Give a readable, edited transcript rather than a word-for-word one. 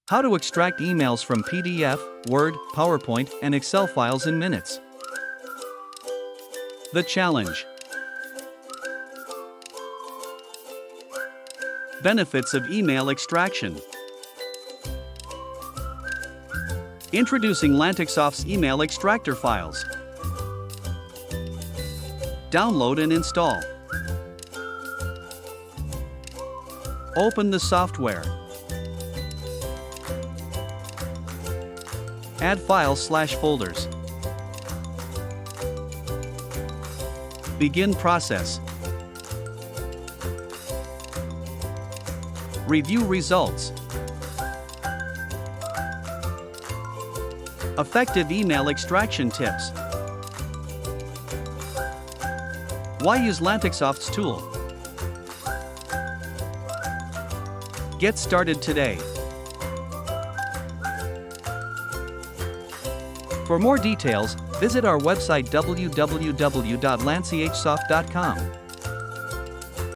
How to extract emails from PDF, Word, PowerPoint, and Excel files in minutes. The challenge. Benefits of email extraction. Introducing Lanticsoft's email extractor files. Download and install. Open the software. Add files/folders. Begin process. Review results. Effective email extraction tips. Why use Lanticsoft's tool? Get started today. For more details, visit our website www.lancihsoft.com.